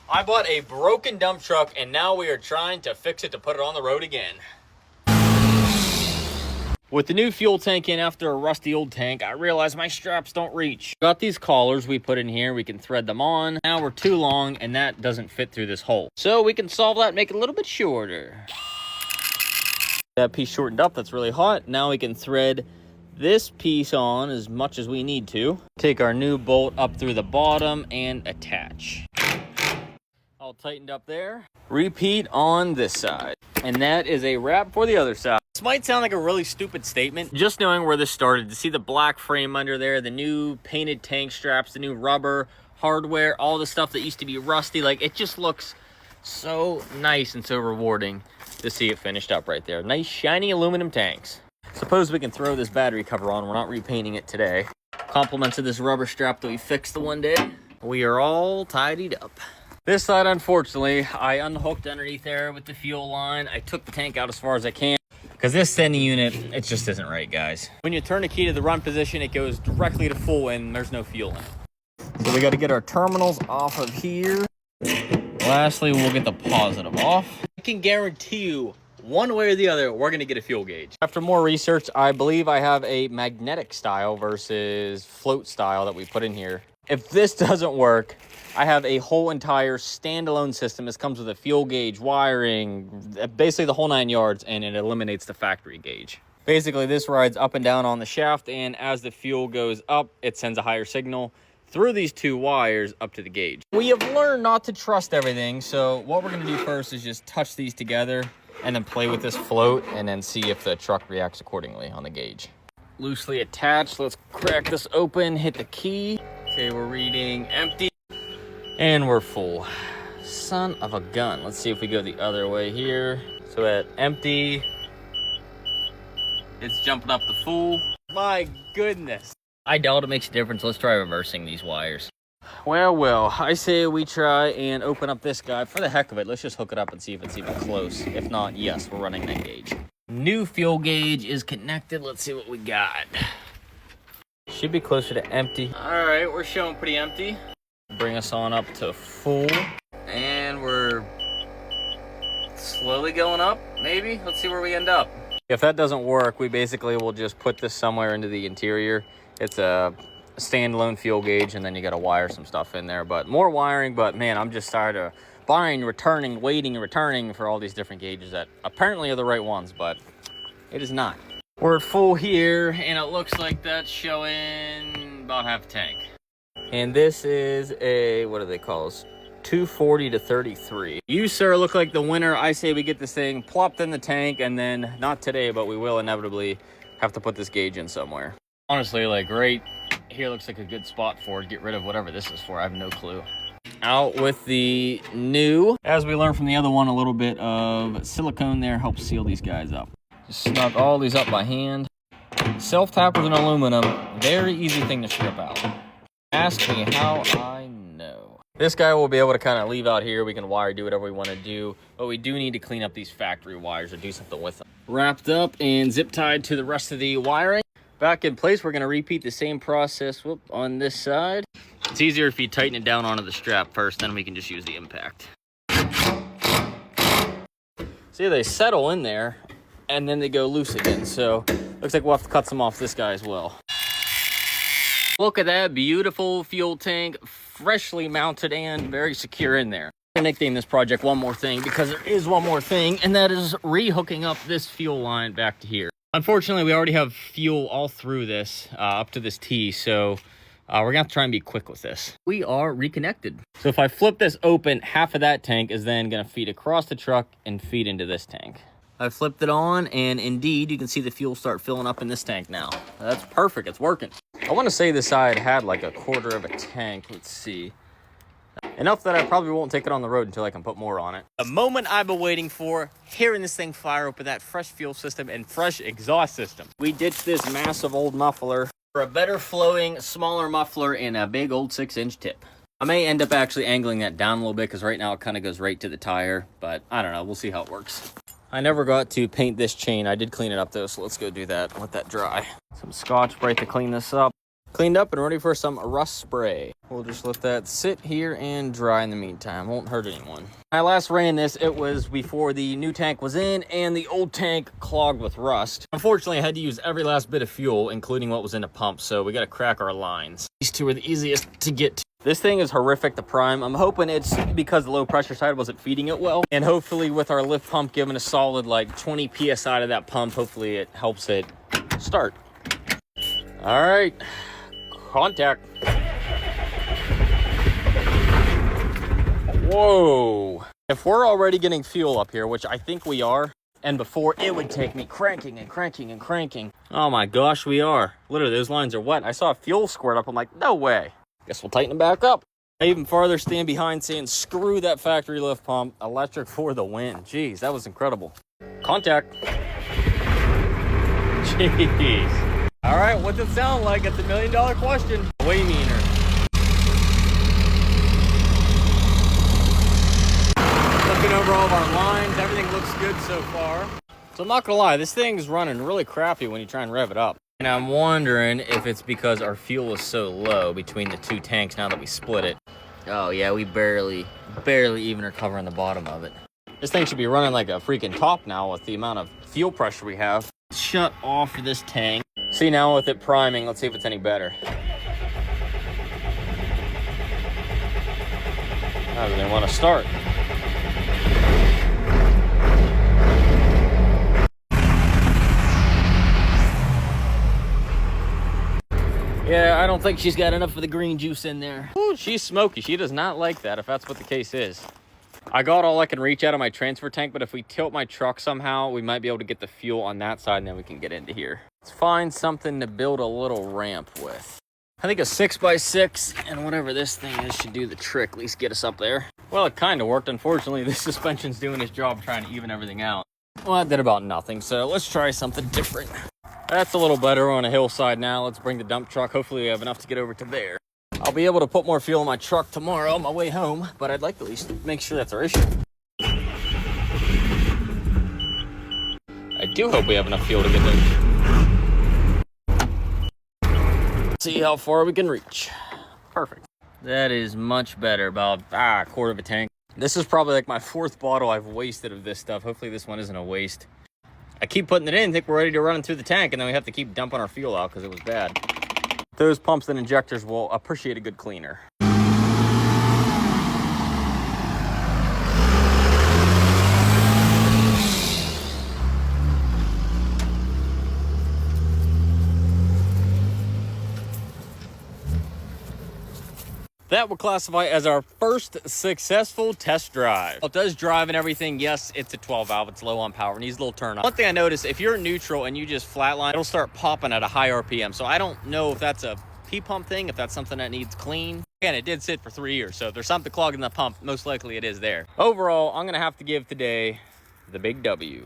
I bought a broken dump truck and now we are trying to fix it to put it on the road again. With the new fuel tank in after a rusty old tank, I realized my straps don't reach. Got these collars we put in here, we can thread them on. Now we're too long and that doesn't fit through this hole. So we can solve that and make it a little bit shorter. That piece shortened up, that's really hot. Now we can thread this piece on as much as we need to. Take our new bolt up through the bottom and attach. All tightened up there. Repeat on this side. And that is a wrap for the other side. This might sound like a really stupid statement. Just knowing where this started, to see the black frame under there, the new painted tank straps, the new rubber, hardware, all the stuff that used to be rusty, like it just looks so nice and so rewarding to see it finished up right there. Nice shiny aluminum tanks. Suppose we can throw this battery cover on. We're not repainting it today. Compliments of this rubber strap that we fixed the one day. We are all tidied up. This side, unfortunately, I unhooked underneath there with the fuel line. I took the tank out as far as I can because this sending unit, it just isn't right, guys. When you turn the key to the run position, it goes directly to full and there's no fuel in it. So we got to get our terminals off of here. Lastly, we'll get the positive off. I can guarantee you, one way or the other, we're going to get a fuel gauge. After more research, I believe I have a magnetic style versus float style that we put in here. If this doesn't work, I have a whole entire standalone system. This comes with a fuel gauge, wiring, basically the whole 9 yards, and it eliminates the factory gauge. Basically, this rides up and down on the shaft, and as the fuel goes up, it sends a higher signal through these two wires up to the gauge. We have learned not to trust everything, so what we're gonna do first is just touch these together and then play with this float and then see if the truck reacts accordingly on the gauge. Loosely attached, let's crack this open, hit the key. Okay, we're reading empty. And we're full. Son of a gun. Let's see if we go the other way here. So at empty, it's jumping up to full. My goodness. I doubt it makes a difference. Let's try reversing these wires. Well, I say we try and open up this guy. For the heck of it, let's just hook it up and see if it's even close. If not, yes, we're running that gauge. New fuel gauge is connected. Let's see what we got. Should be closer to empty. All right, we're showing pretty empty. Bring us on up to full, and we're slowly going up, maybe. Let's see where we end up. If that doesn't work, we basically will just put this somewhere into the interior. It's a standalone fuel gauge, and then you got to wire some stuff in there, but more wiring. But man, I'm just tired of buying, returning, waiting, and returning for all these different gauges that apparently are the right ones, but it is not. We're at full here, and it looks like that's showing about half a tank. And this is a, what do they call us? 240 to 33. You, sir, look like the winner. I say we get this thing plopped in the tank, and then, not today, but we will inevitably have to put this gauge in somewhere. Honestly, like right here looks like a good spot for it. Get rid of whatever this is for. I have no clue. Out with the new. As we learned from the other one, a little bit of silicone there helps seal these guys up. Just snug all these up by hand. Self-tappers in aluminum, very easy thing to strip out. Ask me how I know. This guy will be able to kind of leave out here. We can wire, do whatever we want to do, but we do need to clean up these factory wires or do something with them. Wrapped up and zip tied to the rest of the wiring. Back in place, we're going to repeat the same process on this side. It's easier if you tighten it down onto the strap first, then we can just use the impact. See, they settle in there and then they go loose again, so looks like we'll have to cut some off this guy as well. Look at that beautiful fuel tank, freshly mounted and very secure in there. I'm gonna nickname this project One More Thing because there is one more thing, and that is re-hooking up this fuel line back to here. Unfortunately, we already have fuel all through this, up to this T, so we're gonna have to try and be quick with this. We are reconnected. So if I flip this open, half of that tank is then gonna feed across the truck and feed into this tank. I flipped it on, and indeed, you can see the fuel start filling up in this tank now. That's perfect, it's working. I want to say this side had like a quarter of a tank. Let's see. Enough that I probably won't take it on the road until I can put more on it. The moment I've been waiting for, hearing this thing fire up with that fresh fuel system and fresh exhaust system. We ditched this massive old muffler for a better flowing, smaller muffler and a big old 6-inch tip. I may end up actually angling that down a little bit because right now it kind of goes right to the tire, but I don't know, we'll see how it works. I never got to paint this chain. I did clean it up though, so let's go do that. Let that dry. Some Scotch Brite to clean this up. Cleaned up and ready for some rust spray. We'll just let that sit here and dry in the meantime. Won't hurt anyone. I last ran this, it was before the new tank was in and the old tank clogged with rust. Unfortunately, I had to use every last bit of fuel, including what was in the pump, so we gotta crack our lines. These two are the easiest to get to. This thing is horrific to prime. I'm hoping it's because the low pressure side wasn't feeding it well. And hopefully with our lift pump giving a solid like 20 PSI to that pump, hopefully it helps it start. All right, contact. Whoa. If we're already getting fuel up here, which I think we are, and before it would take me cranking and cranking and cranking. Oh my gosh, we are. Literally, those lines are wet. I saw fuel squirt up. I'm like, no way. Guess we'll tighten it back up. I even farther stand behind saying, screw that factory lift pump. Electric for the win. Jeez, that was incredible. Contact. Jeez. All right, what's it sound like? It's $1 million question. Way meaner. Looking over all of our lines, everything looks good so far. So I'm not gonna lie, this thing's running really crappy when you try and rev it up. And I'm wondering if it's because our fuel is so low between the two tanks now that we split it. Oh yeah, we barely even are covering the bottom of it. This thing should be running like a freaking top now with the amount of fuel pressure we have. Shut off this tank. See now with it priming, let's see if it's any better. I really want to start. Yeah, I don't think she's got enough of the green juice in there. Ooh, she's smoky. She does not like that, if that's what the case is. I got all I can reach out of my transfer tank, but if we tilt my truck somehow, we might be able to get the fuel on that side, and then we can get into here. Let's find something to build a little ramp with. I think a 6x6 and whatever this thing is should do the trick, at least get us up there. Well, it kind of worked. Unfortunately, this suspension's doing its job trying to even everything out. Well, that did about nothing, so let's try something different. That's a little better. We're on a hillside now. Let's bring the dump truck. Hopefully we have enough to get over to there. I'll be able to put more fuel in my truck tomorrow on my way home, but I'd like to at least make sure that's our issue. I do hope we have enough fuel to get there. See how far we can reach. Perfect. That is much better, about a quarter of a tank. This is probably like my 4th bottle I've wasted of this stuff. Hopefully this one isn't a waste. I keep putting it in, think we're ready to run it through the tank, and then we have to keep dumping our fuel out because it was bad. Those pumps and injectors will appreciate a good cleaner. That will classify as our first successful test drive. It does drive and everything. Yes, it's a 12 valve. It's low on power. It needs a little turn on. One thing I noticed, if you're neutral and you just flatline, it'll start popping at a high RPM. So I don't know if that's a P-pump thing, if that's something that needs clean. Again, it did sit for 3 years. So if there's something clogging the pump, most likely it is there. Overall, I'm going to have to give today the big W.